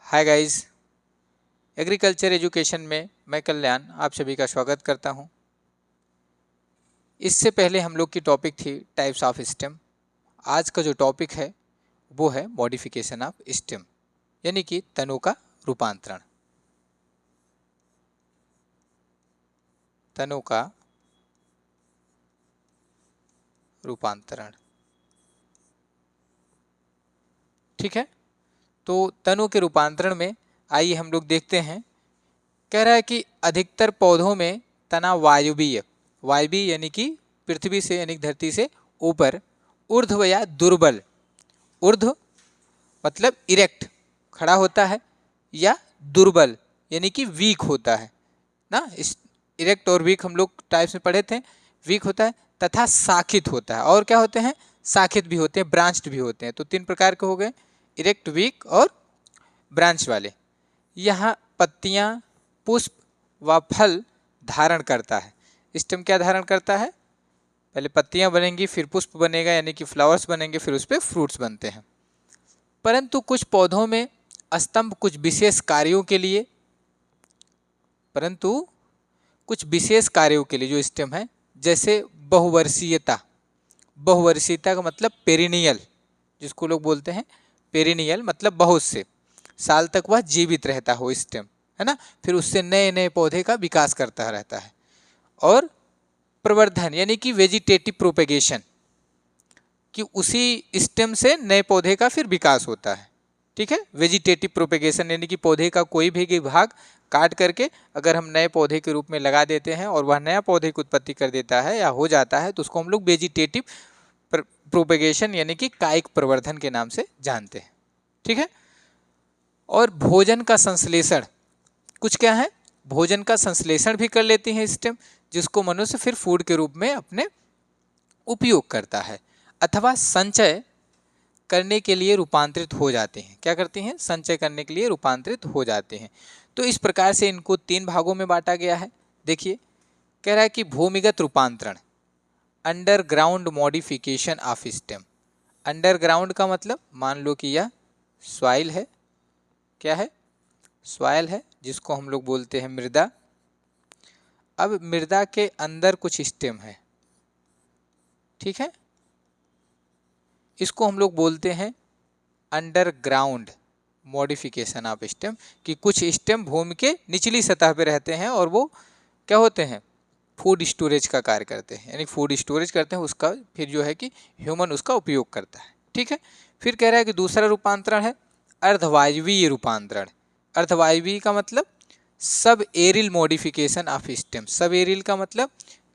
Hi guys, agriculture education में मैं कल्याण आप सभी का स्वागत करता हूं। इससे पहले हम लोग की टॉपिक थी टाइप्स ऑफ स्टेम। आज का जो टॉपिक है वो है मॉडिफिकेशन ऑफ स्टेम, यानी कि तनों का रूपांतरण। तनों का रूपांतरण, ठीक है। तो तनों के रूपांतरण में आइए हम लोग देखते हैं। कह रहा है कि अधिकतर पौधों में तना वायवीय, वायवीय यानी कि पृथ्वी से यानी धरती से ऊपर, ऊर्ध्व या दुर्बल, ऊर्ध्व मतलब इरेक्ट खड़ा होता है, या दुर्बल यानी कि वीक होता है ना। इस इरेक्ट और वीक हम लोग टाइप्स में पढ़े थे। वीक होता है तथा शाखित होता है। और क्या होते हैं? शाखित भी होते हैं, ब्रांच्ड भी होते हैं। तो तीन प्रकार के हो गए, इरेक्ट, वीक और ब्रांच वाले। यहाँ पत्तियाँ, पुष्प व फल धारण करता है। स्टेम क्या धारण करता है? पहले पत्तियाँ बनेंगी, फिर पुष्प बनेगा यानी कि फ्लावर्स बनेंगे, फिर उस पर फ्रूट्स बनते हैं। परंतु कुछ पौधों में स्तंभ कुछ विशेष कार्यों के लिए, परंतु कुछ विशेष कार्यों के लिए जो स्टेम है, जैसे बहुवर्षीयता। बहुवर्षीयता का मतलब पेरिनियल, जिसको लोग बोलते हैं पेरिनियल, मतलब बहुत से साल तक वह जीवित रहता हो स्टेम, है ना। फिर उससे नए नए पौधे का विकास करता रहता है। और प्रवर्धन यानी कि वेजिटेटिव प्रोपेगेशन, कि उसी स्टेम से नए पौधे का फिर विकास होता है, ठीक है। वेजिटेटिव प्रोपेगेशन यानी कि पौधे का कोई भी भाग काट करके अगर हम नए पौधे के रूप में लगा देते हैं और वह नया पौधे की उत्पत्ति कर देता है या हो जाता है, तो उसको हम लोग वेजिटेटिव प्रोपेगेशन यानी कि कायिक प्रवर्धन के नाम से जानते हैं, ठीक है। और भोजन का संश्लेषण, कुछ क्या है? भोजन का संश्लेषण भी कर लेती है स्टेम, जिसको मनुष्य फिर फूड के रूप में अपने उपयोग करता है, अथवा संचय करने के लिए रूपांतरित हो जाते हैं। क्या करते हैं? संचय करने के लिए रूपांतरित हो जाते हैं। तो इस प्रकार से इनको तीन भागों में बांटा गया है। देखिए, कह रहा है कि भूमिगत रूपांतरण, underground modification of stem. Underground का मतलब, मान लो कि यह सॉइल है। क्या है? सॉइल है, जिसको हम लोग बोलते हैं मृदा। अब मृदा के अंदर कुछ स्टेम है, ठीक है। इसको हम लोग बोलते हैं अंडरग्राउंड मॉडिफिकेशन ऑफ स्टेम, कि कुछ स्टेम भूमि के निचली सतह पे रहते हैं और वो क्या होते हैं? फूड स्टोरेज का कार्य करते हैं, यानी फूड स्टोरेज करते हैं, उसका फिर जो है कि ह्यूमन उसका उपयोग करता है, ठीक है। फिर कह रहा है कि दूसरा रूपांतरण है अर्धवायवीय रूपांतरण। अर्धवायवीय का मतलब सब एरिल मॉडिफिकेशन ऑफ स्टेम। सब एरिल का मतलब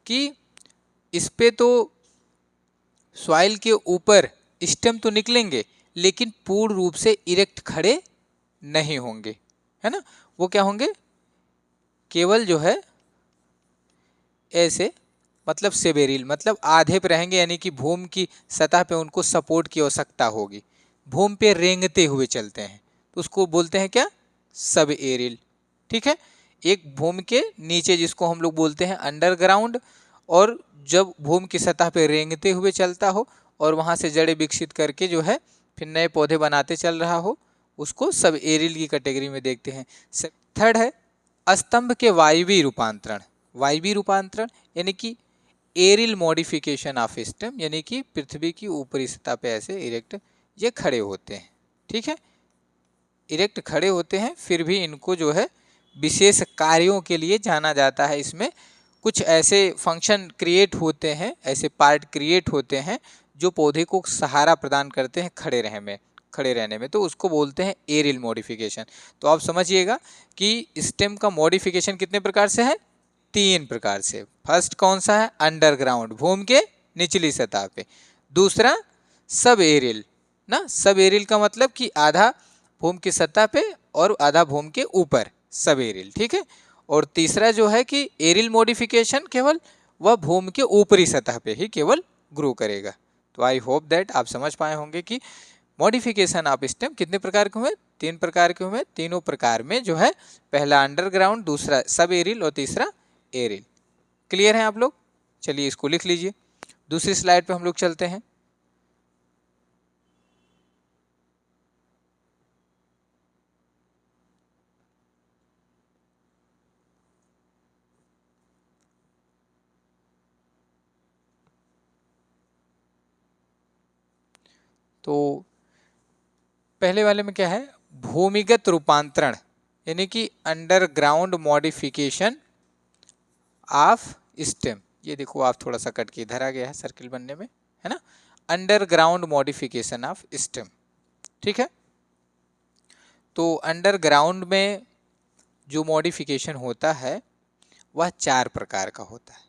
कि इस पे तो सॉइल के ऊपर स्टेम तो निकलेंगे, लेकिन पूर्ण रूप से इरेक्ट खड़े नहीं होंगे, है ना। वो क्या होंगे? केवल जो है ऐसे, मतलब सेबेरिल, मतलब आधे पे रहेंगे, यानी कि भूमि की सतह पे उनको सपोर्ट की आवश्यकता होगी। भूमि पे रेंगते हुए चलते हैं, तो उसको बोलते हैं क्या? सब एरिल, ठीक है। एक भूमि के नीचे, जिसको हम लोग बोलते हैं अंडरग्राउंड, और जब भूमि की सतह पे रेंगते हुए चलता हो और वहाँ से जड़ें विकसित करके जो है फिर नए पौधे बनाते चल रहा हो, उसको सब एरिल की कैटेगरी में देखते हैं। थर्ड है स्तंभ के वायवीय रूपांतरण। वायवीय रूपांतरण यानी कि एरिल मॉडिफिकेशन ऑफ स्टेम, यानी कि पृथ्वी की ऊपरी सतह पे ऐसे इरेक्ट ये खड़े होते हैं, ठीक है। इरेक्ट खड़े होते हैं, फिर भी इनको जो है विशेष कार्यों के लिए जाना जाता है। इसमें कुछ ऐसे फंक्शन क्रिएट होते हैं, ऐसे पार्ट क्रिएट होते हैं जो पौधे को सहारा प्रदान करते हैं खड़े रहने में, तो उसको बोलते हैं एरिल मॉडिफिकेशन। तो आप समझिएगा कि स्टेम का मॉडिफिकेशन कितने प्रकार से है? तीन प्रकार से। फर्स्ट कौन सा है? अंडरग्राउंड, भूमि के निचली सतह पे। दूसरा सब एरिल ना, सब एरिल का मतलब कि आधा भूमि की सतह पे और आधा भूमि के ऊपर, सब एरिल, ठीक है। और तीसरा जो है कि एरिल मॉडिफिकेशन केवल वह भूमि के ऊपरी सतह पे ही केवल ग्रो करेगा। तो आई होप दैट आप समझ पाए होंगे कि मॉडिफिकेशन ऑफ स्टेम कितने प्रकार के हुए? तीन प्रकार के हुए। तीनों प्रकार में जो है पहला अंडरग्राउंड, दूसरा सब एरिल और तीसरा एरिल। क्लियर है आप लोग? चलिए इसको लिख लीजिए। दूसरी स्लाइड पे हम लोग चलते हैं। तो पहले वाले में क्या है, भूमिगत रूपांतरण यानी कि अंडरग्राउंड मॉडिफिकेशन ऑफ स्टेम। ये देखो आप थोड़ा सा कट के इधर आ गया है सर्किल बनने में, है ना, अंडरग्राउंड मॉडिफिकेशन ऑफ स्टेम। ठीक है, तो अंडरग्राउंड में जो मॉडिफिकेशन होता है वह 4 प्रकार का होता है।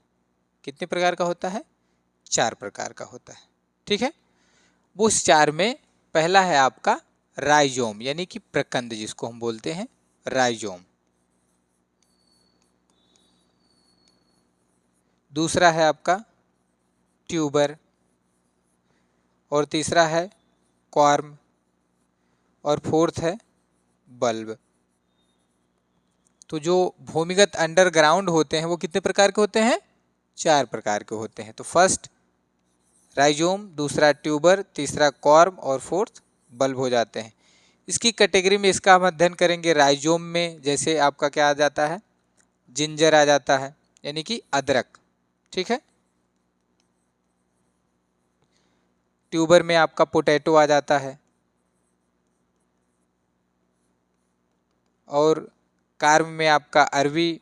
कितने प्रकार का होता है? 4 प्रकार का होता है। ठीक है, वो उस 4 में पहला है आपका राइजोम यानी कि प्रकंद, जिसको हम बोलते हैं राइजोम। दूसरा है आपका ट्यूबर, और तीसरा है कॉर्म, और फोर्थ है बल्ब। तो जो भूमिगत अंडरग्राउंड होते हैं वो कितने प्रकार के होते हैं? 4 प्रकार के होते हैं। तो फर्स्ट राइजोम, दूसरा ट्यूबर, तीसरा कॉर्म और फोर्थ बल्ब हो जाते हैं। इसकी कैटेगरी में इसका हम अध्ययन करेंगे। राइजोम में जैसे आपका क्या आ जाता है, जिंजर आ जाता है यानी कि अदरक। ठीक है, ट्यूबर में आपका पोटैटो आ जाता है, और कार्म में आपका अरवी,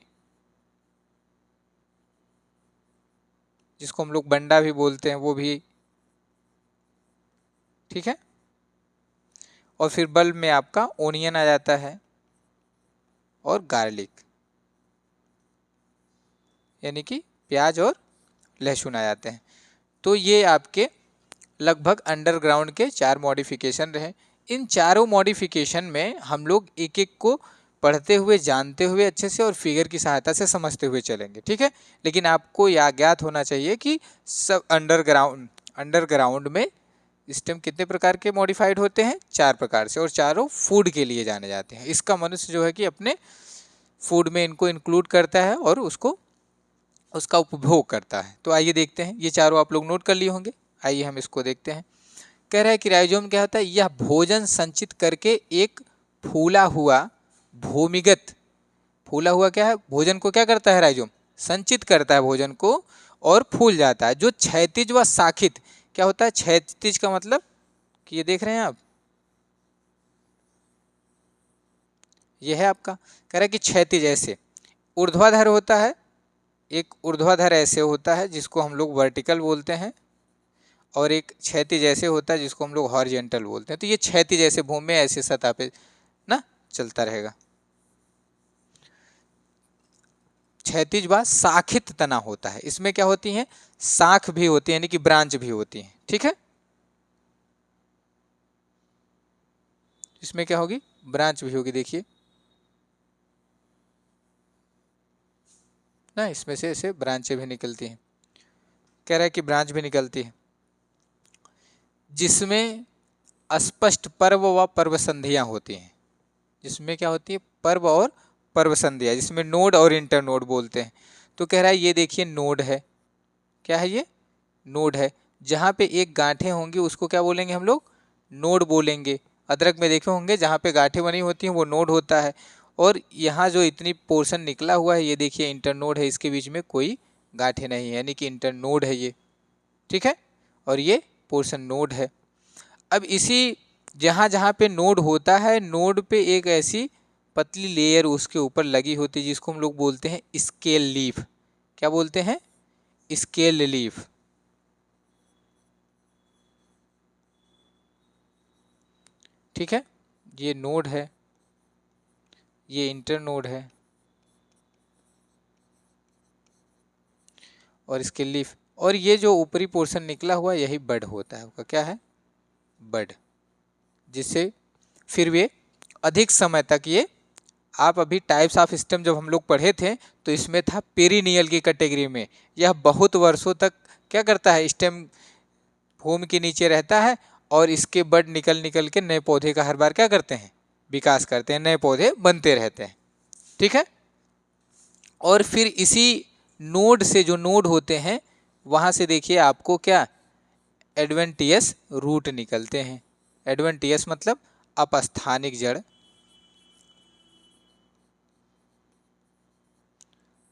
जिसको हम लोग बंडा भी बोलते हैं, वो भी। ठीक है, और फिर बल्ब में आपका ओनियन आ जाता है और गार्लिक यानी कि प्याज और लहसुन आ जाते हैं। तो ये आपके लगभग अंडरग्राउंड के 4 मॉडिफिकेशन रहे। इन चारों मॉडिफिकेशन में हम लोग एक एक को पढ़ते हुए, जानते हुए अच्छे से और फिगर की सहायता से समझते हुए चलेंगे। ठीक है, लेकिन आपको यह ज्ञात होना चाहिए कि सब अंडरग्राउंड में स्टेम कितने प्रकार के मॉडिफाइड होते हैं? 4 प्रकार से, और चारों फूड के लिए जाने जाते हैं। इसका मनुष्य जो है कि अपने फूड में इनको इंक्लूड करता है और उसका उपभोग करता है। तो आइए देखते हैं, ये चारों आप लोग नोट कर लिए होंगे। आइए हम इसको देखते हैं। कह रहा है कि राइजोम क्या होता है? यह भोजन संचित करके एक फूला हुआ भूमिगत, फूला हुआ क्या है? भोजन को क्या करता है राइजोम? संचित करता है भोजन को, और फूल जाता है। जो क्षैतिज व शाखित, क्या होता है क्षैतिज का मतलब कि ये देख रहे हैं आप, ये है आपका। कह रहा है कि क्षैतिज ऐसे ऊर्ध्वाधर होता है, एक ऊर्ध्वाधर ऐसे होता है जिसको हम लोग वर्टिकल बोलते हैं, और एक क्षैतिज ऐसे होता है जिसको हम लोग हॉरिजेंटल बोलते हैं। तो ये क्षैतिज ऐसे भूमि में ऐसे सतह पे ना चलता रहेगा। क्षैतिज व शाखित तना होता है। इसमें क्या होती हैं? शाख भी होती है यानी कि ब्रांच भी होती है। ठीक है, इसमें क्या होगी? ब्रांच भी होगी। देखिए ना, इसमें से ऐसे ब्रांचें भी निकलती हैं। कह रहा है कि ब्रांच भी निकलती है जिसमें स्पष्ट पर्व व पर्व संधियां होती हैं। जिसमें क्या होती है? पर्व और पर्व संधियां, जिसमें नोड और इंटर नोड बोलते हैं। तो कह रहा है ये देखिए नोड है। क्या है ये? नोड है। जहाँ पे एक गांठें होंगी उसको क्या बोलेंगे हम लोग? नोड बोलेंगे। अदरक में देखे होंगे जहाँ पे गांठें बनी होती हैं वो नोड होता है। और यहाँ जो इतनी पोर्शन निकला हुआ है ये देखिए इंटर नोड है, इसके बीच में कोई गांठें नहीं है यानी कि इंटर नोड है ये। ठीक है, और ये पोर्शन नोड है। अब इसी जहाँ जहाँ पे नोड होता है, नोड पे एक ऐसी पतली लेयर उसके ऊपर लगी होती है जिसको हम लोग बोलते हैं स्केल लीफ। क्या बोलते हैं? Scale leaf. ठीक है, ये नोड है, ये इंटर नोड है, और स्केल लीफ, और ये जो ऊपरी पोर्शन निकला हुआ यही बड होता है। आपका क्या है? बड। जिससे फिर वे अधिक समय तक ये, आप अभी टाइप्स ऑफ स्टेम जब हम लोग पढ़े थे तो इसमें था पेरिनियल की कैटेगरी में। यह बहुत वर्षों तक क्या करता है? स्टेम भूमि के नीचे रहता है, और इसके बड निकल निकल के नए पौधे का हर बार क्या करते हैं? विकास करते हैं, नए पौधे बनते रहते हैं। ठीक है, और फिर इसी नोड से, जो नोड होते हैं वहाँ से देखिए आपको क्या एडवेंटियस रूट निकलते हैं। एडवेंटियस मतलब अपस्थानिक जड़।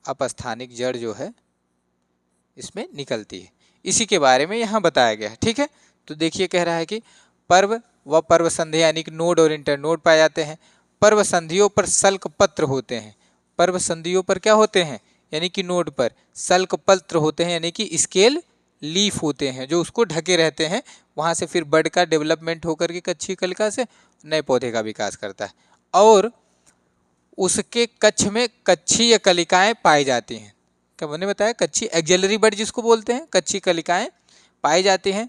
अपस्थानिक जड़ जो है इसमें निकलती है। इसी के बारे में यहाँ बताया गया है। ठीक है, तो देखिए कह रहा है कि पर्व व पर्व संधि यानी कि नोड और इंटरनोड पाए जाते हैं। पर्व संधियों पर सल्क पत्र होते हैं। पर्व संधियों पर क्या होते हैं, यानी कि नोड पर सल्क पत्र होते हैं, यानी कि स्केल लीफ होते हैं जो उसको ढके रहते हैं। वहाँ से फिर बड का डेवलपमेंट होकर के कच्ची कलिका से नए पौधे का विकास करता है। और उसके कच्छ में कच्छी कलिकाएं पाई जाती हैं। क्या मैंने बताया, कच्ची एक्जेलरी बड जिसको बोलते हैं, कच्ची कलिकाएं पाई जाती हैं।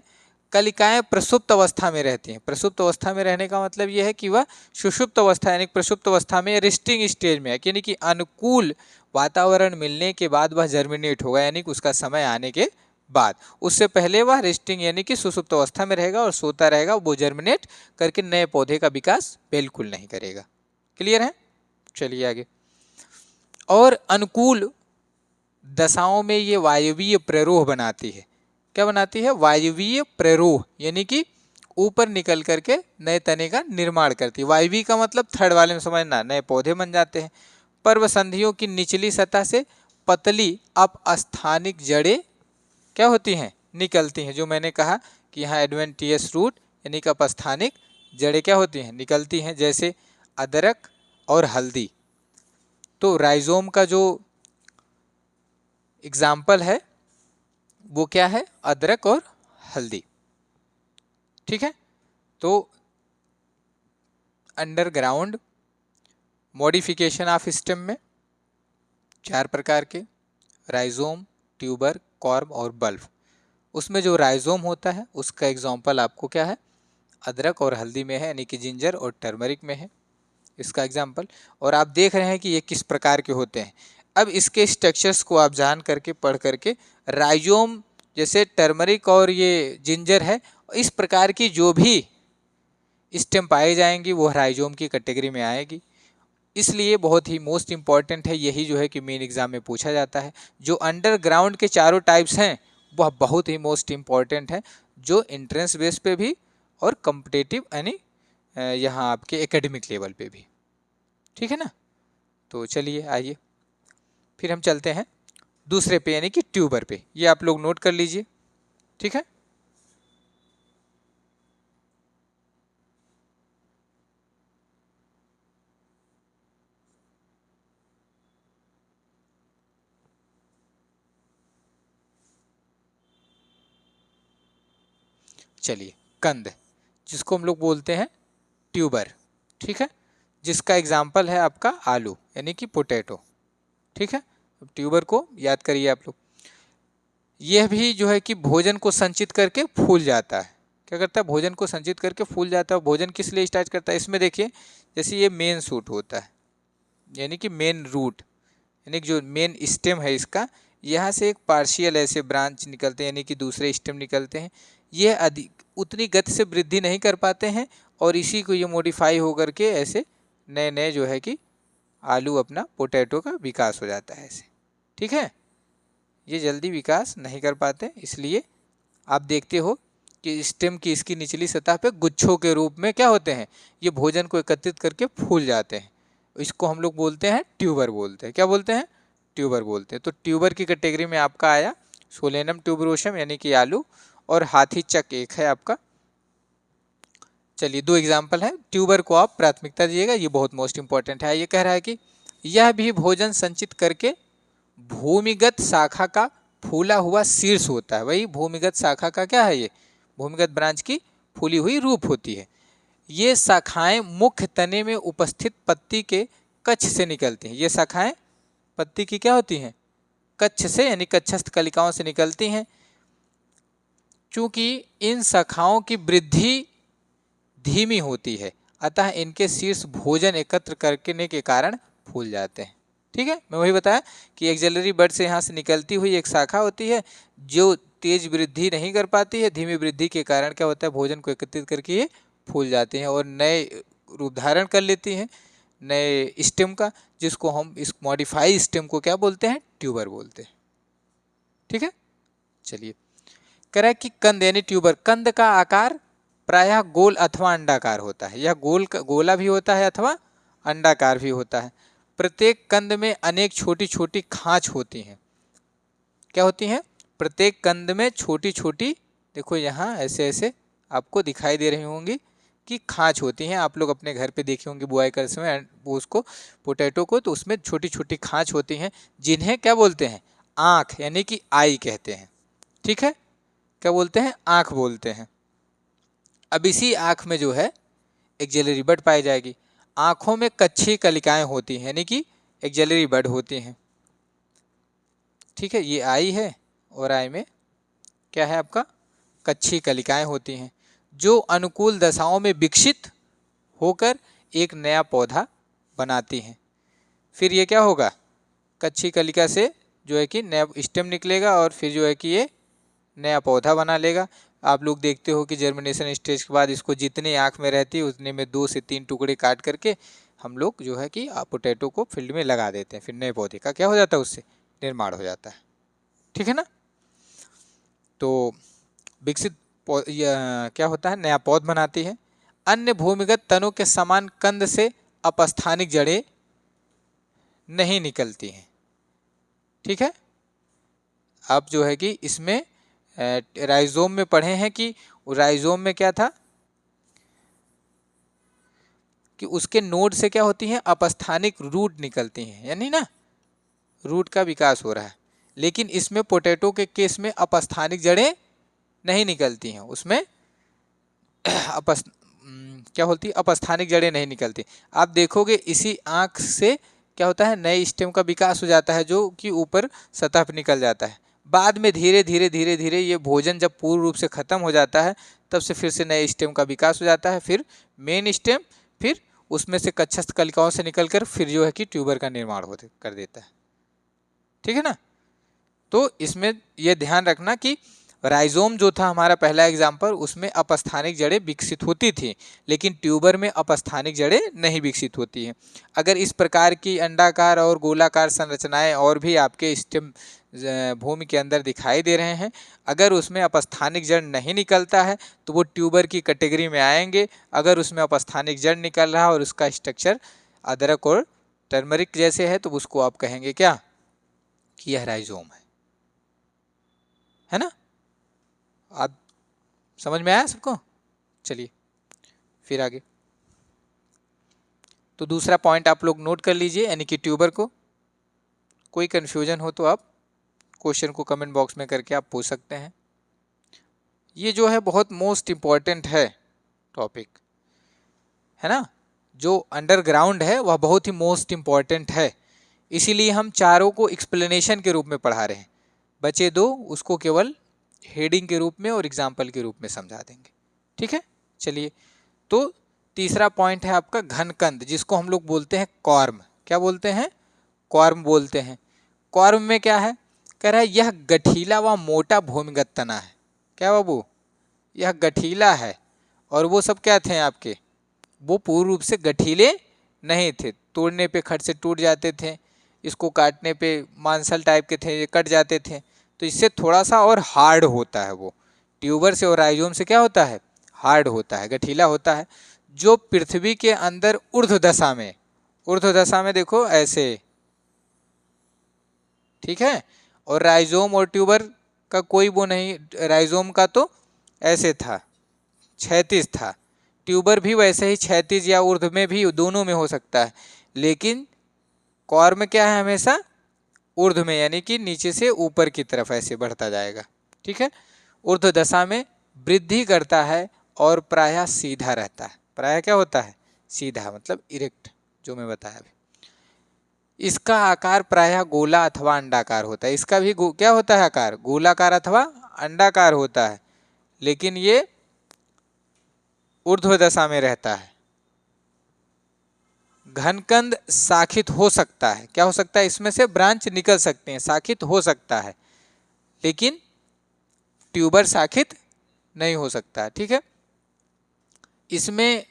कलिकाएं प्रसुप्त अवस्था में रहती हैं। प्रसुप्त अवस्था में रहने का मतलब यह है कि वह सुषुप्त अवस्था यानी प्रसुप्त अवस्था में रेस्टिंग स्टेज में है, यानी कि अनुकूल वातावरण मिलने के बाद वह जर्मिनेट होगा, यानी कि उसका समय आने के बाद। उससे पहले वह रेस्टिंग यानी कि सुषुप्त अवस्था में रहेगा और सोता रहेगा, वो जर्मिनेट करके नए पौधे का विकास बिल्कुल नहीं करेगा। क्लियर है? चलिए आगे। और अनुकूल दशाओं में ये वायवीय प्ररोह बनाती है। क्या बनाती है? वायवीय प्ररोह, यानी कि ऊपर निकल करके नए तने का निर्माण करती है। वायवीय का मतलब थर्ड वाले में समझना, नए पौधे बन जाते हैं। पर्व संधियों की निचली सतह से पतली अपस्थानिक जड़ें क्या होती हैं? निकलती हैं। जो मैंने कहा कि यहाँ एडवेंटियस रूट यानी कि अपस्थानिक जड़ें क्या होती हैं? निकलती हैं, जैसे अदरक और हल्दी। तो राइजोम का जो एग्जाम्पल है वो क्या है? अदरक और हल्दी। ठीक है। तो अंडरग्राउंड मॉडिफिकेशन ऑफ स्टेम में 4 प्रकार के, राइजोम, ट्यूबर, कॉर्म और बल्ब। उसमें जो राइजोम होता है उसका एग्जाम्पल आपको क्या है? अदरक और हल्दी में है, यानी कि जिंजर और टर्मरिक में है इसका एग्जाम्पल। और आप देख रहे हैं कि ये किस प्रकार के होते हैं। अब इसके स्ट्रक्चर्स को आप जान करके पढ़ करके, राइजोम जैसे टर्मरिक और ये जिंजर है, इस प्रकार की जो भी स्टेम पाई जाएंगी वो राइजोम की कैटेगरी में आएगी। इसलिए बहुत ही मोस्ट इंपॉर्टेंट है, यही जो है कि मेन एग्जाम में पूछा जाता है। जो अंडरग्राउंड के चारों टाइप्स हैं वह बहुत ही मोस्ट इंपॉर्टेंट है, जो एंट्रेंस बेस पे भी और कॉम्पिटिटिव यानी यहाँ आपके एकेडमिक लेवल पे भी। ठीक है ना? तो चलिए आइए फिर हम चलते हैं दूसरे पे, यानी कि ट्यूबर पे। ये आप लोग नोट कर लीजिए। ठीक है। चलिए, कंद जिसको हम लोग बोलते हैं ट्यूबर। ठीक है। जिसका एग्जाम्पल है आपका आलू यानी कि पोटैटो। ठीक है। ट्यूबर को याद करिए आप लोग। यह भी जो है कि भोजन को संचित करके फूल जाता है। क्या करता है? भोजन को संचित करके फूल जाता है। भोजन किस लिए स्टार्ट करता है? इसमें देखिए, जैसे ये मेन सूट होता है यानी कि मेन रूट, यानी कि जो मेन स्टेम है इसका, यहाँ से एक पार्शियल ऐसे ब्रांच निकलते हैं यानी कि दूसरे स्टेम निकलते हैं। ये अधिक उतनी गति से वृद्धि नहीं कर पाते हैं और इसी को ये मॉडिफाई होकर के ऐसे नए नए जो है कि आलू अपना पोटैटो का विकास हो जाता है ऐसे। ठीक है। ये जल्दी विकास नहीं कर पाते, इसलिए आप देखते हो कि स्टेम की इसकी निचली सतह पे गुच्छों के रूप में क्या होते हैं? ये भोजन को एकत्रित करके फूल जाते हैं। इसको हम लोग बोलते हैं ट्यूबर बोलते हैं। क्या बोलते हैं? ट्यूबर बोलते हैं। तो ट्यूबर की कैटेगरी में आपका आया सोलेनम ट्यूबरोसम यानी कि आलू, और हाथी चक एक है आपका। चलिए 2 एग्जाम्पल है। ट्यूबर को आप प्राथमिकता दीजिएगा, ये बहुत मोस्ट इंपॉर्टेंट है। ये कह रहा है कि यह भी भोजन संचित करके भूमिगत शाखा का फूला हुआ शीर्ष होता है। वही भूमिगत शाखा का क्या है? ये भूमिगत ब्रांच की फूली हुई रूप होती है। ये शाखाएं मुख्य तने में उपस्थित पत्ती के कक्ष से निकलती हैं। ये शाखाएं पत्ती की क्या होती हैं? कक्ष से, यानी कक्षस्थ कलिकाओं से निकलती हैं। चूंकि इन शाखाओं की वृद्धि धीमी होती है, अतः इनके शीर्ष भोजन एकत्र करने के कारण फूल जाते हैं। ठीक है। मैं वही बताया कि एक्सिलरी बड से यहाँ से निकलती हुई एक शाखा होती है जो तेज वृद्धि नहीं कर पाती है। धीमी वृद्धि के कारण क्या होता है? भोजन को एकत्रित करके ये फूल जाते हैं और नए रूप धारण कर लेती हैं नए स्टेम का, जिसको हम इस मॉडिफाई स्टेम को क्या बोलते हैं? ट्यूबर बोलते हैं। ठीक है। चलिए, कह रहा है कि कंद यानी ट्यूबर, कंद का आकार प्रायः गोल अथवा अंडाकार होता है। यह गोला भी होता है अथवा अंडाकार भी होता है। प्रत्येक कंद में अनेक छोटी छोटी खांच होती हैं। क्या होती हैं? प्रत्येक कंद में छोटी छोटी, देखो यहाँ ऐसे ऐसे आपको दिखाई दे रही होंगी कि खांच होती हैं। आप लोग अपने घर पे देखे होंगे बुआई करते समय वो उसको पोटैटो को, तो उसमें छोटी छोटी खांच होती हैं जिन्हें क्या बोलते हैं, आँख यानी कि आई कहते हैं। ठीक है, क्या बोलते हैं, आँख बोलते हैं। अब इसी आँख में जो है एक्सिलरी बड पाई जाएगी। आँखों में कच्छी कलिकाएं होती हैं यानी कि एक्सिलरी बड होती हैं। ठीक है, ये आई है और आई में क्या है आपका, कच्छी कलिकाएं होती हैं जो अनुकूल दशाओं में विकसित होकर एक नया पौधा बनाती हैं। फिर ये क्या होगा, कच्छी कलिका से जो है कि नया स्टेम निकलेगा और फिर जो है कि ये नया पौधा बना लेगा। आप लोग देखते हो कि जर्मिनेशन स्टेज के बाद इसको जितने आँख में रहती है उतने में 2 से 3 टुकड़े काट करके हम लोग जो है कि पोटैटो को फील्ड में लगा देते हैं। फिर नए पौधे का क्या हो जाता है, उससे निर्माण हो जाता है। ठीक है ना। तो विकसित क्या होता है, नया पौध बनाती है। अन्य भूमिगत तनों के समान कंद से अपस्थानिक जड़ें नहीं निकलती हैं। ठीक है, अब जो है कि इसमें राइजोम में पढ़े हैं कि राइजोम में क्या था कि उसके नोड से क्या होती हैं, अपस्थानिक रूट निकलती हैं, यानी ना रूट का विकास हो रहा है। लेकिन इसमें पोटैटो के केस में अपस्थानिक जड़ें नहीं निकलती हैं, उसमें क्या होती है, अपस्थानिक जड़ें नहीं निकलती। आप देखोगे इसी आँख से क्या होता है, नए स्टेम का विकास हो जाता है जो कि ऊपर सतह पर निकल जाता है। बाद में धीरे धीरे धीरे धीरे ये भोजन जब पूर्ण रूप से ख़त्म हो जाता है तब से फिर से नए स्टेम का विकास हो जाता है। फिर मेन स्टेम, फिर उसमें से कच्छस्थ कलिकाओं से निकलकर फिर जो है कि ट्यूबर का निर्माण कर देता है। ठीक है ना। तो इसमें यह ध्यान रखना कि राइजोम जो था हमारा पहला एग्जाम्पल, उसमें अपस्थानिक जड़ें विकसित होती थी लेकिन ट्यूबर में अपस्थानिक जड़ें नहीं विकसित होती हैं। अगर इस प्रकार की अंडाकार और गोलाकार संरचनाएं और भी आपके स्टेम भूमि के अंदर दिखाई दे रहे हैं, अगर उसमें अपस्थानिक जड़ नहीं निकलता है तो वो ट्यूबर की कैटेगरी में आएंगे। अगर उसमें अपस्थानिक जड़ निकल रहा है और उसका स्ट्रक्चर अदरक और टर्मरिक जैसे है तो उसको आप कहेंगे क्या, कि यह राइजोम है ना। आप समझ में आया सबको। चलिए फिर आगे। तो दूसरा पॉइंट आप लोग नोट कर लीजिए, यानी कि ट्यूबर को। कोई कंफ्यूजन हो तो आप क्वेश्चन को कमेंट बॉक्स में करके आप पूछ सकते हैं। ये जो है बहुत मोस्ट इम्पॉर्टेंट है टॉपिक, है ना। जो अंडरग्राउंड है वह बहुत ही मोस्ट इम्पॉर्टेंट है, इसीलिए हम चारों को एक्सप्लेनेशन के रूप में पढ़ा रहे हैं। बचे दो उसको केवल हेडिंग के रूप में और एग्जाम्पल के रूप में समझा देंगे। ठीक है, चलिए। तो तीसरा पॉइंट है आपका घनकंद, जिसको हम लोग बोलते हैं कॉर्म। क्या बोलते हैं, कॉर्म बोलते हैं। कॉर्म में क्या है, कह रहा है यह गठीला व मोटा भूमिगत तना है। क्या बाबू, यह गठीला है और वो सब क्या थे आपके, वो पूर्ण रूप से गठीले नहीं थे, तोड़ने पे खट से टूट जाते थे, इसको काटने पे मांसल टाइप के थे, ये कट जाते थे। तो इससे थोड़ा सा और हार्ड होता है वो, ट्यूबर से और राइजोम से क्या होता है, हार्ड होता है, गठीला होता है। जो पृथ्वी के अंदर ऊर्ध्व दशा में, ऊर्ध्व दशा में देखो ऐसे, ठीक है। और राइजोम और ट्यूबर का कोई वो नहीं, राइजोम का तो ऐसे था, क्षैतिज था। ट्यूबर भी वैसे ही क्षैतिज या ऊर्ध्व में भी, दोनों में हो सकता है, लेकिन कॉर्म क्या है, हमेशा ऊर्ध्व में, यानी कि नीचे से ऊपर की तरफ ऐसे बढ़ता जाएगा। ठीक है, ऊर्ध्व दशा में वृद्धि करता है और प्रायः सीधा रहता है। प्रायः क्या होता है, सीधा, मतलब इरेक्ट, जो मैं बताया अभी। इसका आकार प्रायः गोला अथवा अंडाकार होता है। इसका भी क्या होता है आकार, गोलाकार अथवा अंडाकार होता है, लेकिन ये ऊर्ध्व दशा में रहता है। घनकंद शाखित हो सकता है, क्या हो सकता है, इसमें से ब्रांच निकल सकते हैं, शाखित हो सकता है, लेकिन ट्यूबर शाखित नहीं हो सकता। ठीक है, इसमें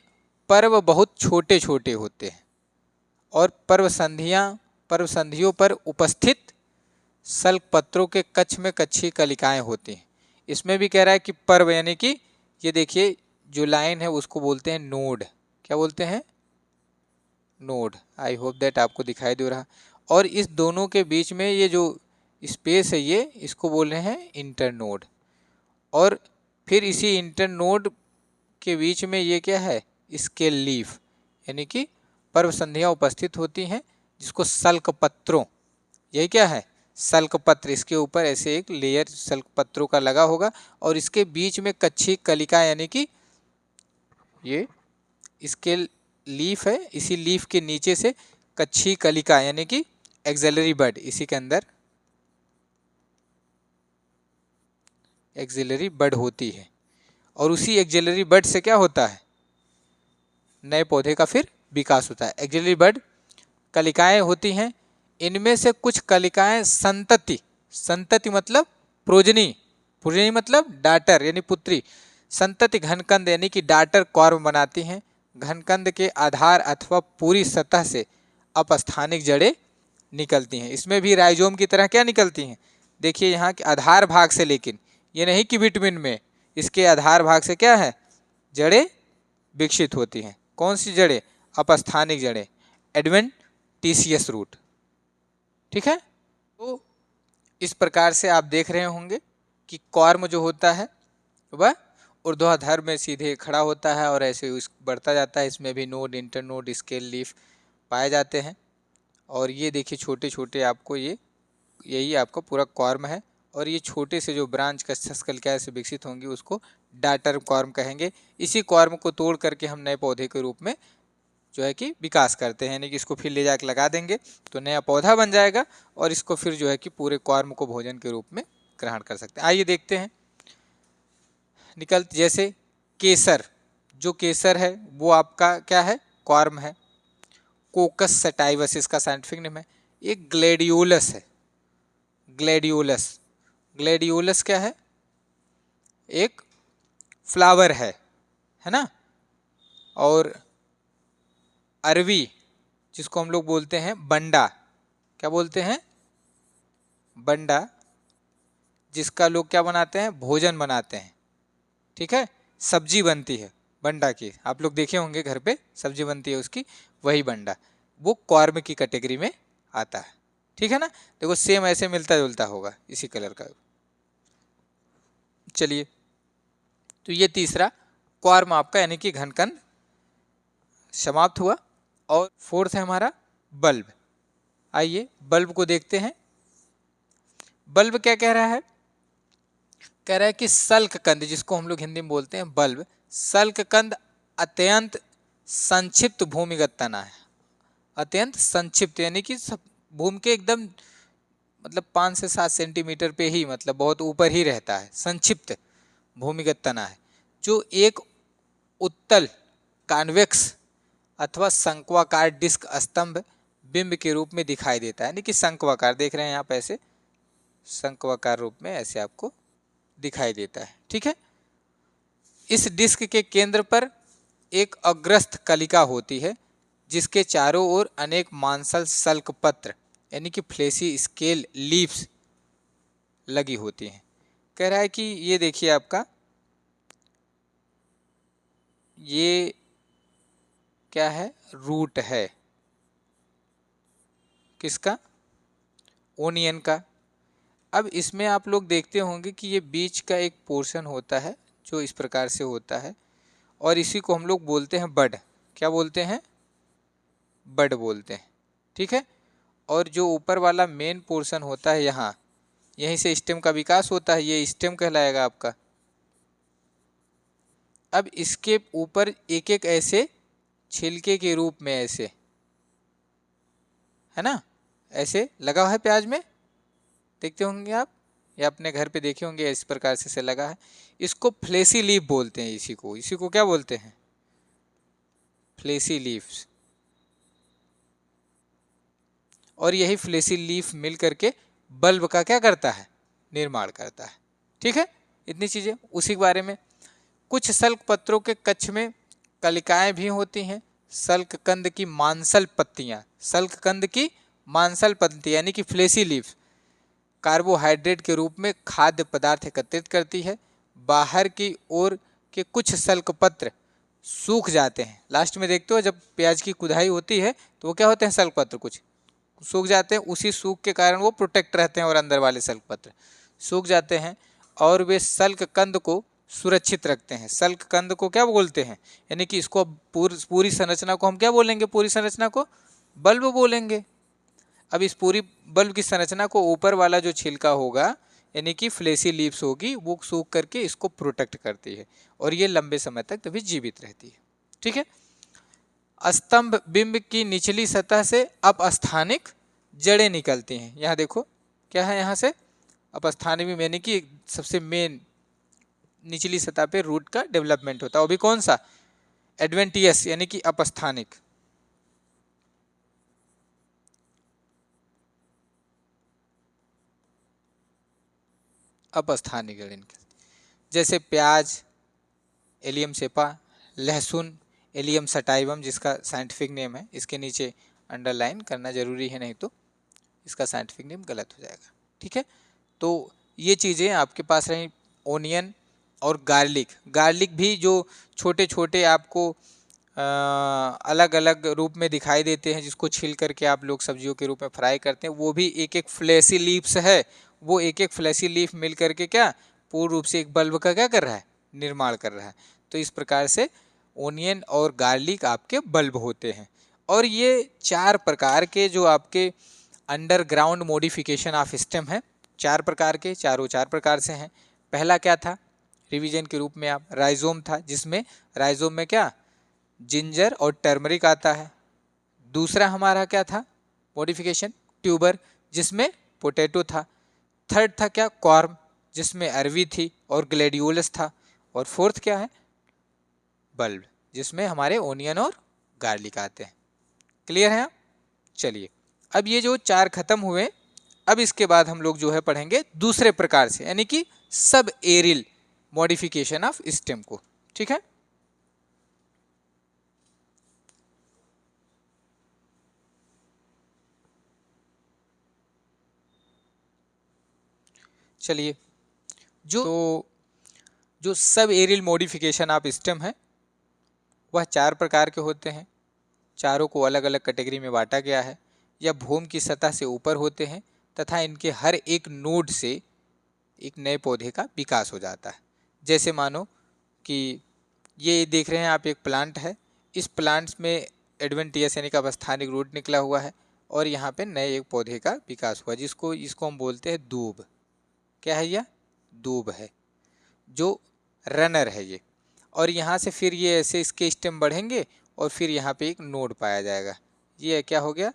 पर्व बहुत छोटे छोटे होते हैं और पर्व संधियों पर उपस्थित सल्क पत्रों के कक्ष में कच्छी कलिकाएं होती हैं। इसमें भी कह रहा है कि पर्व, यानी कि ये देखिए जो लाइन है उसको बोलते हैं नोड। क्या बोलते हैं, नोड। आई होप दैट आपको दिखाई दे रहा। और इस दोनों के बीच में ये जो स्पेस है, ये इसको बोल रहे हैं इंटरनोड। और फिर इसी इंटरनोड के बीच में ये क्या है, स्केल लीफ, यानी कि पर्व संधियाँ उपस्थित होती हैं, जिसको सल्क पत्रों, यही क्या है, सल्क पत्र, इसके ऊपर ऐसे एक लेयर सल्क पत्रों का लगा होगा और इसके बीच में कच्छी कलिका, यानी कि ये स्केल लीफ है, इसी लीफ के नीचे से कच्छी कलिका यानी कि एक्सिलरी बड, इसी के अंदर एक्सिलरी बड होती है और उसी एक्सिलरी बड से क्या होता है, नए पौधे का फिर विकास होता है। एक्सिलरी बड कलिकाएं होती हैं, इनमें से कुछ कलिकाएं संतति, संतति मतलब प्रोजनी, प्रोजनी मतलब डाटर यानी पुत्री, संतति घनकंद यानी कि डाटर कॉर्म बनाती हैं। घनकंद के आधार अथवा पूरी सतह से अपस्थानिक जड़ें निकलती हैं। इसमें भी राइजोम की तरह क्या निकलती हैं, देखिए यहाँ के आधार भाग से, लेकिन ये नहीं कि विटामिन में, इसके आधार भाग से क्या है, जड़ें विकसित होती हैं। कौन सी जड़ें, अपस्थानिक जड़ें, एडवेंटिशियस रूट। ठीक है, तो इस प्रकार से आप देख रहे होंगे कि कॉर्म जो होता है वह ऊर्ध्वाधर में सीधे खड़ा होता है और ऐसे बढ़ता जाता है। इसमें भी नोड, इंटरनोड, स्केल लीफ पाए जाते हैं। और ये देखिए छोटे छोटे आपको यही आपका पूरा कॉर्म है और ये छोटे से जो ब्रांच कस्सस कलिकाएं से विकसित होंगी उसको डाटर कॉर्म कहेंगे। इसी कॉर्म को तोड़ करके हम नए पौधे के रूप में जो है कि विकास करते हैं, यानी कि इसको फिर ले जाकर लगा देंगे तो नया पौधा बन जाएगा और इसको फिर जो है कि पूरे कॉर्म को भोजन के रूप में ग्रहण कर सकते हैं। आइए देखते हैं जैसे केसर, जो केसर है वो आपका क्या है, कॉर्म है। कोकस सटाइवस इसका साइंटिफिक नेम है। ये ग्लैडियोलस है, ग्लैडियोलस, ग्लैडियोलस क्या है, एक फ्लावर है ना। और अरवी जिसको हम लोग बोलते हैं बंडा, क्या बोलते हैं, बंडा, जिसका लोग क्या बनाते हैं, भोजन बनाते हैं। ठीक है, सब्जी बनती है बंडा की, आप लोग देखे होंगे घर पे सब्जी बनती है उसकी, वही बंडा, वो कॉर्म की कैटेगरी में आता है। ठीक है ना, देखो सेम ऐसे मिलता जुलता होगा इसी कलर का। चलिए, तो ये तीसरा कॉर्म आपका यानी कि घनकंद समाप्त हुआ। और फोर्थ है हमारा बल्ब। आइए बल्ब को देखते हैं। बल्ब क्या कह रहा है, कह रहा है कि सल्क कंद, जिसको हम लोग हिंदी में बोलते हैं बल्ब, सल्क कंद अत्यंत संक्षिप्त भूमिगत तना है। अत्यंत संक्षिप्त यानी कि भूमि के एकदम मतलब 5 से 7 सेंटीमीटर पे ही, मतलब बहुत ऊपर ही रहता है, संक्षिप्त भूमिगत तना है, जो एक उत्तल कॉन्वेक्स अथवा शंक्वाकार डिस्क स्तंभ बिंब के रूप में दिखाई देता है। यानी कि शंक्वाकार, देख रहे हैं आप ऐसे शंक्वाकार रूप में ऐसे आपको दिखाई देता है। ठीक है, इस डिस्क के केंद्र पर एक अग्रस्थ कलिका होती है जिसके चारों ओर अनेक मांसल सल्क पत्र यानी कि फ्लेसी स्केल लीव्स लगी होती हैं। कह रहा है कि ये देखिए आपका ये क्या है, रूट है किसका, ओनियन का। अब इसमें आप लोग देखते होंगे कि ये बीच का एक पोर्शन होता है जो इस प्रकार से होता है और इसी को हम लोग बोलते हैं बड। क्या बोलते हैं, बड बोलते हैं। ठीक है, और जो ऊपर वाला मेन पोर्शन होता है यहाँ, यहीं से स्टेम का विकास होता है, ये स्टेम कहलाएगा आपका। अब इसके ऊपर एक एक ऐसे छिलके के रूप में ऐसे है ना, ऐसे लगा हुआ है प्याज में, देखते होंगे आप या अपने घर पे देखे होंगे, इस प्रकार से लगा है। इसको फ्लेसी लीफ बोलते हैं, इसी को क्या बोलते हैं, फ्लेसी लीव्स। और यही फ्लेसी लीफ मिल करके बल्ब का क्या करता है, निर्माण करता है। ठीक है, इतनी चीजें उसी के बारे में। कुछ सल्क पत्रों के कक्ष में कलिकाएं भी होती हैं। सल्क कंद की मांसल पत्तियां, सल्क कंद की मांसल पत्ती यानी कि फ्लेसी लीफ कार्बोहाइड्रेट के रूप में खाद्य पदार्थ एकत्रित करती है। बाहर की ओर के कुछ सल्क पत्र सूख जाते हैं। लास्ट में देखते हो जब प्याज की खुदाई होती है तो वो क्या होते हैं, सल्क पत्र कुछ सूख जाते हैं, उसी सूख के कारण वो प्रोटेक्ट रहते हैं और अंदर वाले सल्क पत्र सूख जाते हैं और वे सल्क कंद को सुरक्षित रखते हैं। सल्क कंद को क्या बोलते हैं, यानी कि इसको पूरी संरचना को हम क्या बोलेंगे, पूरी संरचना को बल्ब बोलेंगे। अब इस पूरी बल्ब की संरचना को ऊपर वाला जो छिलका होगा यानी कि फ्लेसी लीव्स होगी वो सूख करके इसको प्रोटेक्ट करती है और ये लंबे समय तक तभी जीवित रहती है। ठीक है। स्तंभ बिंब की निचली सतह से अपस्थानिक जड़ें निकलती हैं। यहाँ देखो क्या है, यहाँ से अपस्थानिक बिंब यानी कि सबसे मेन निचली सतह पे रूट का डेवलपमेंट होता है। वो भी कौन सा, एडवेंटियस यानी कि अपस्थानिक। अपस्थानिक जड़ें जैसे प्याज एलियम सेपा, लहसुन एलियम सटाइवम जिसका साइंटिफिक नेम है, इसके नीचे अंडरलाइन करना जरूरी है नहीं तो इसका साइंटिफिक नेम गलत हो जाएगा। ठीक है, तो ये चीज़ें आपके पास रहीं। ओनियन और गार्लिक, गार्लिक भी जो छोटे छोटे आपको अलग अलग रूप में दिखाई देते हैं, जिसको छील करके आप लोग सब्जियों के रूप में फ्राई करते हैं, वो भी एक एक फ्लैसी लीव्स है। वो एक एक फ्लैसी लीफ मिल करके क्या पूर्ण रूप से एक बल्ब का क्या कर रहा है, निर्माण कर रहा है। तो इस प्रकार से ओनियन और गार्लिक आपके बल्ब होते हैं। और ये 4 प्रकार के जो आपके अंडरग्राउंड मॉडिफिकेशन ऑफ स्टेम है, 4 प्रकार के, चारों 4 प्रकार से हैं। पहला क्या था रिवीजन के रूप में, आप राइजोम था, जिसमें राइजोम में क्या जिंजर और टर्मरिक आता है। दूसरा हमारा क्या था मॉडिफिकेशन, ट्यूबर, जिसमें पोटैटो था। थर्ड था क्या कॉर्म, जिसमें अरवी थी और ग्लैडियोलस था। और फोर्थ क्या है बल्ब, जिसमें हमारे ओनियन और गार्लिक आते हैं। क्लियर है आप? चलिए अब ये जो 4 खत्म हुए, अब इसके बाद हम लोग जो है पढ़ेंगे दूसरे प्रकार से, यानी कि सब एरिल मॉडिफिकेशन ऑफ स्टेम को। ठीक है, चलिए जो sub aerial modification of stem है वह 4 प्रकार के होते हैं। चारों को अलग अलग कैटेगरी में बांटा गया है। यह भूमि की सतह से ऊपर होते हैं तथा इनके हर एक नोड से एक नए पौधे का विकास हो जाता है। जैसे मानो कि ये देख रहे हैं आप, एक प्लांट है, इस प्लांट में एडवेंटियस यानी कि अपस्थानिक रूट निकला हुआ है और यहाँ पे नए एक पौधे का विकास हुआ, इसको हम बोलते हैं दूब। क्या है यह, दूब है जो रनर है ये। और यहाँ से फिर ये ऐसे इसके स्टेम बढ़ेंगे और फिर यहाँ पे एक नोड पाया जाएगा। ये क्या हो गया,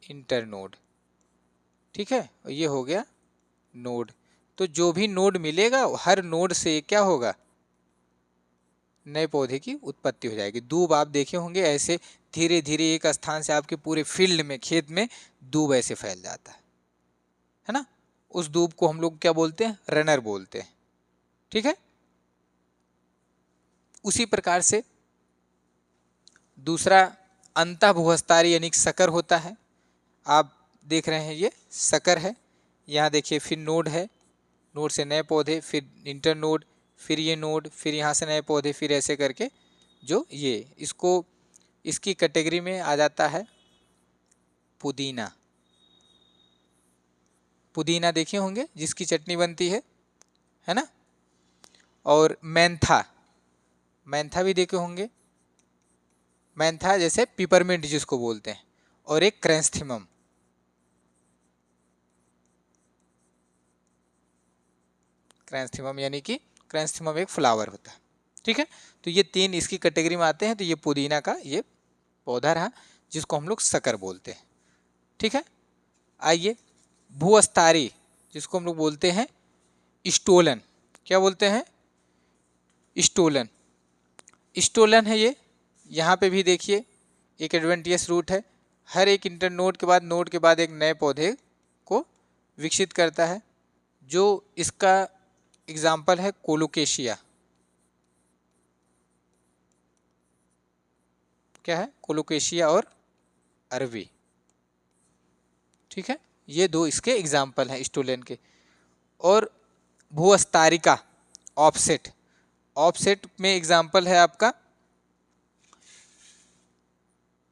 इंटर नोड। ठीक है, ये हो गया नोड। तो जो भी नोड मिलेगा हर नोड से क्या होगा, नए पौधे की उत्पत्ति हो जाएगी। दूब आप देखे होंगे ऐसे धीरे धीरे एक स्थान से आपके पूरे फील्ड में, खेत में दूब ऐसे फैल जाता है ना। उस दूब को हम लोग क्या बोलते हैं, रनर बोलते हैं। ठीक है, उसी प्रकार से दूसरा अंतःभूहस्तारी यानी सकर होता है। आप देख रहे हैं ये सकर है, यहाँ देखिए फिर नोड है, नोड से नए पौधे, फिर इंटर नोड, फिर ये नोड, फिर यहाँ से नए पौधे, फिर ऐसे करके जो ये इसकी कैटेगरी में आ जाता है पुदीना। पुदीना देखे होंगे जिसकी चटनी बनती है ना। और मेंथा, मेंथा भी देखे होंगे, मेंथा जैसे पिपरमिंट जिसको बोलते हैं। और एक क्रेंस्थीमम, क्रेंस्थीमम यानी कि क्रेंस्थीमम एक फ्लावर होता है। ठीक है, तो ये 3 इसकी कैटेगरी में आते हैं। तो ये पुदीना का ये पौधा रहा जिसको हम लोग सकर बोलते हैं। ठीक है, आइए भूअस्तारी जिसको हम लोग बोलते हैं स्टोलन। क्या बोलते हैं, स्टोलन। स्टोलन है ये, यहाँ पे भी देखिए एक एडवेंटियस रूट है, हर एक इंटर नोड के बाद एक नए पौधे को विकसित करता है। जो इसका एग्जाम्पल है कोलोकेशिया। क्या है, कोलोकेशिया और अरवी। ठीक है, ये 2 इसके एग्जाम्पल हैं स्टोलन के। और भूअस्तारिका ऑफसेट, ऑफसेट में एग्जाम्पल है आपका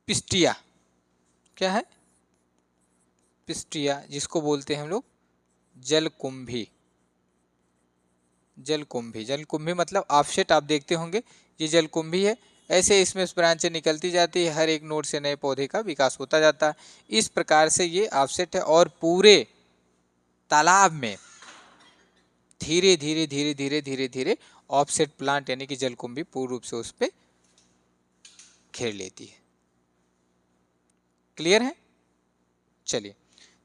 पिस्टिया। क्या है, पिस्टिया जिसको बोलते हैं हम लोग जलकुंभी। जलकुंभी, जलकुंभी मतलब ऑफसेट आप देखते होंगे, ये जलकुंभी है। ऐसे इसमें ब्रांचें निकलती जाती है, हर एक नोड से नए पौधे का विकास होता जाता है। इस प्रकार से ये ऑफसेट है और पूरे तालाब में धीरे धीरे धीरे धीरे धीरे धीरे ऑफसेट प्लांट यानी कि जलकुंभी पूर्ण रूप से उस पर घेर लेती है। क्लियर है? चलिए,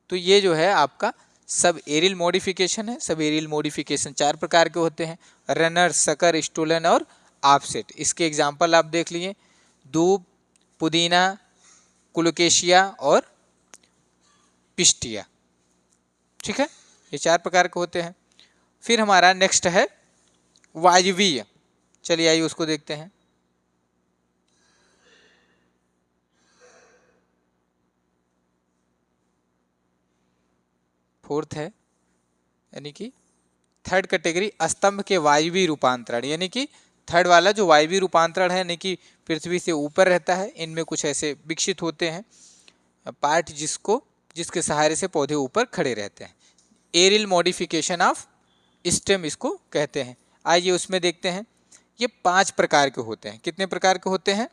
तो ये जो है आपका सब एरियल मॉडिफिकेशन है। सब एरियल मॉडिफिकेशन 4 प्रकार के होते हैं, रनर, सकर, स्टोलन और ऑफसेट। इसके एग्जाम्पल आप देख लिए, दूब, पुदीना, कोलोकेशिया और पिस्टिया। ठीक है, ये 4 प्रकार के होते हैं। फिर हमारा नेक्स्ट है वायवीय। चलिए आइए उसको देखते हैं। फोर्थ है यानी कि थर्ड कैटेगरी, स्तंभ के वायवीय रूपांतरण। यानी कि थर्ड वाला जो वायवीय रूपांतरण है, यानी कि पृथ्वी से ऊपर रहता है, इनमें कुछ ऐसे विकसित होते हैं पार्ट जिसके सहारे से पौधे ऊपर खड़े रहते हैं। एरियल मॉडिफिकेशन ऑफ स्टेम इसको कहते हैं। आइए उसमें देखते हैं। ये 5 प्रकार के होते हैं। कितने प्रकार के होते हैं?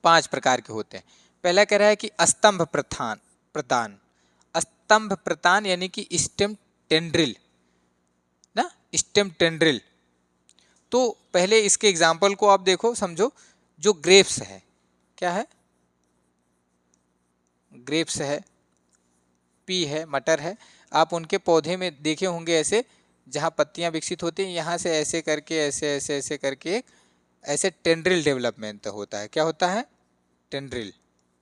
5 प्रकार के होते हैं। पहला कह रहा है कि स्तंभ प्रदान। स्तंभ प्रदान यानी कि स्टेम टेंड्रिल ना, स्टेम टेंड्रिल। तो पहले इसके एग्जाम्पल को आप देखो, समझो। जो ग्रेप्स है, क्या है? ग्रेप्स है, पी है, मटर है। आप उनके पौधे में देखे होंगे ऐसे, जहाँ पत्तियां विकसित होती हैं, यहाँ से ऐसे करके ऐसे ऐसे ऐसे करके एक ऐसे टेंड्रिल डेवलपमेंट होता है। क्या होता है? टेंड्रिल।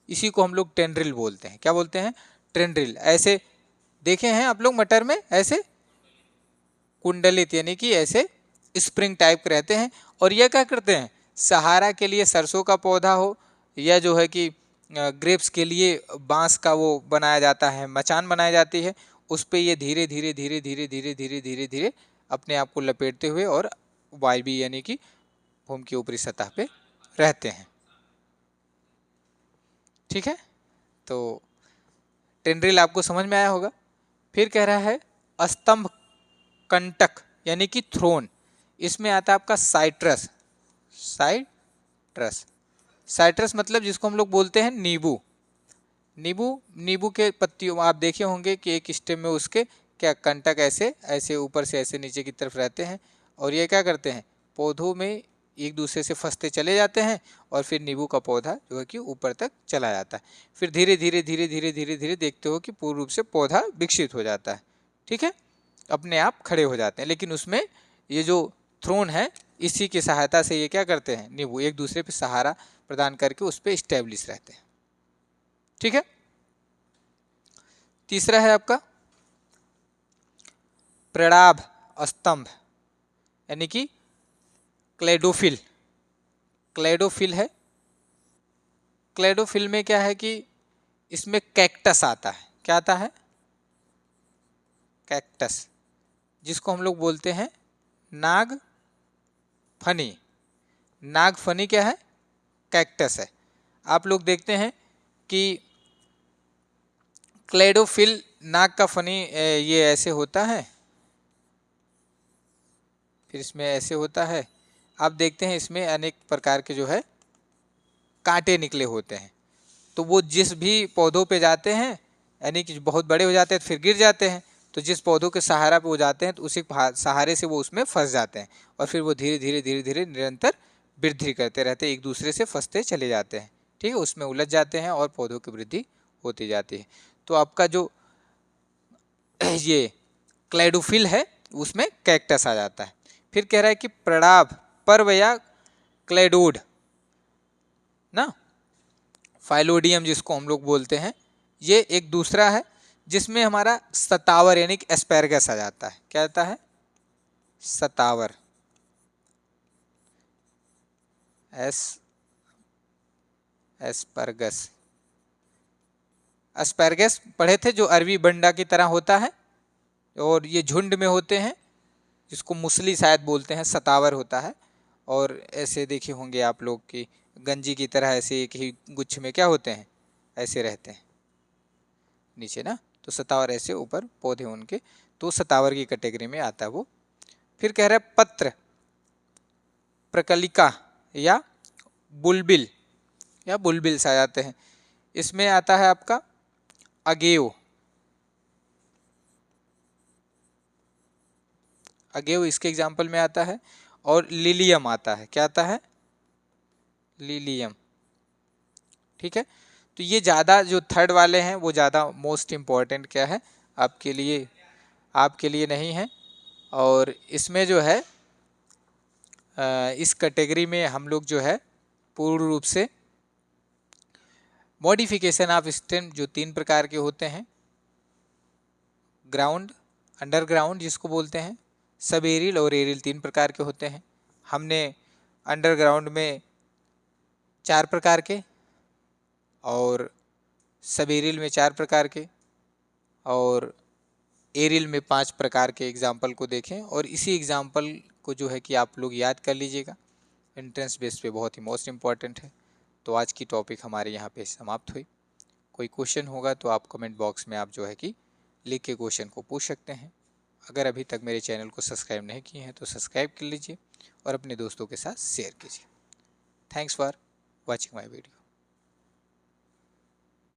इसी को हम लोग टेंड्रिल बोलते हैं। क्या बोलते हैं? टेंड्रिल। ऐसे देखे हैं आप लोग मटर में, ऐसे कुंडलित यानी कि ऐसे स्प्रिंग टाइप के रहते हैं। और यह क्या करते हैं? सहारा के लिए सरसों का पौधा हो, या जो है कि ग्रेप्स के लिए बांस का वो बनाया जाता है, मचान बनाई जाती है, उस पे ये धीरे धीरे धीरे धीरे धीरे धीरे धीरे धीरे अपने आप को लपेटते हुए और वायवीय यानी कि भूमि की ऊपरी सतह पे रहते हैं। ठीक है, तो टेंड्रिल आपको समझ में आया होगा। फिर कह रहा है स्तंभ कंटक यानी कि थ्रोन। इसमें आता है आपका साइट्रस। साइट्रस, साइट्रस मतलब जिसको हम लोग बोलते हैं नींबू। नींबू के पत्तियों आप देखे होंगे कि एक स्टेम में उसके क्या कंटक ऐसे ऐसे ऊपर से ऐसे नीचे की तरफ रहते हैं, और ये क्या करते हैं? पौधों में एक दूसरे से फंसते चले जाते हैं, और फिर नींबू का पौधा जो है कि ऊपर तक चला जाता है। फिर धीरे धीरे धीरे धीरे धीरे धीरे देखते हो कि पूर्ण रूप से पौधा विकसित हो जाता है। ठीक है, अपने आप खड़े हो जाते हैं। लेकिन उसमें ये जो थ्रोन है, इसी की सहायता से ये क्या करते हैं? नींबू एक दूसरे पे सहारा प्रदान करके उस पर स्टेब्लिश रहते हैं। ठीक है, तीसरा है आपका प्रणाभ स्तंभ यानी कि क्लेडोफिल। क्लेडोफिल है। क्लेडोफिल में क्या है कि इसमें कैक्टस आता है। क्या आता है? कैक्टस, जिसको हम लोग बोलते हैं नाग फनी। नाग फनी क्या है? कैक्टस है। आप लोग देखते हैं कि क्लेडोफिल नाग का फनी ये ऐसे होता है, फिर इसमें ऐसे होता है। आप देखते हैं इसमें अनेक प्रकार के जो है कांटे निकले होते हैं। तो वो जिस भी पौधों पे जाते हैं, यानी कि बहुत बड़े हो जाते हैं तो फिर गिर जाते हैं, तो जिस पौधों के सहारा पे वो जाते हैं तो उसी सहारे से वो उसमें फंस जाते हैं, और फिर वो धीरे धीरे धीरे धीरे निरंतर वृद्धि करते रहते हैं, एक दूसरे से फंसते चले जाते हैं। ठीक है, उसमें उलझ जाते हैं और पौधों की वृद्धि होती जाती है। तो आपका जो ये क्लेडोफिल है उसमें कैक्टस आ जाता है। फिर कह रहा है कि प्रणाभ पर्व या क्लेडोड ना, फाइलोडियम जिसको हम लोग बोलते हैं, ये एक दूसरा है जिसमें हमारा सतावर यानी कि एस्पेरगस आ जाता है। क्या आता है? सतावर। एस्परगस। एस्पेरगस पढ़े थे, जो अरबी बंडा की तरह होता है और ये झुंड में होते हैं, जिसको मुसली शायद बोलते हैं। सतावर होता है, और ऐसे देखे होंगे आप लोग कि गंजी की तरह ऐसे एक ही गुच्छ में क्या होते हैं? ऐसे रहते हैं नीचे ना। तो सतावर ऐसे ऊपर पौधे उनके, तो सतावर की कैटेगरी में आता है वो फिर कह रहा है पत्र, प्रकलिका या बुलबिल या बुलबिल्स आ जाते हैं। इसमें आता है आपका अगेव, अगेव इसके एग्जाम्पल में आता है। और लिलियम आता है, क्या आता है? लिलियम। ठीक है, तो ये ज़्यादा जो थर्ड वाले हैं वो ज़्यादा मोस्ट इम्पॉर्टेंट क्या है आपके लिए नहीं है। और इसमें जो है इस कैटेगरी में हम लोग जो है पूर्ण रूप से मॉडिफिकेशन ऑफ स्टेम जो 3 प्रकार के होते हैं, ग्राउंड, अंडरग्राउंड जिसको बोलते हैं, सब एरियल और एरियल 3 प्रकार के होते हैं। हमने अंडरग्राउंड में 4 प्रकार के और सब एरियल में 4 प्रकार के और एरियल में 5 प्रकार के एग्जाम्पल को देखें। और इसी एग्जाम्पल को जो है कि आप लोग याद कर लीजिएगा, एंट्रेंस बेस पे बहुत ही मोस्ट इम्पॉर्टेंट है। तो आज की टॉपिक हमारे यहाँ पे समाप्त हुई। कोई क्वेश्चन होगा तो आप कमेंट बॉक्स में आप जो है कि लिख के क्वेश्चन को पूछ सकते हैं। अगर अभी तक मेरे चैनल को सब्सक्राइब नहीं किए हैं तो सब्सक्राइब कर लीजिए और अपने दोस्तों के साथ शेयर कीजिए। Thanks for watching my video.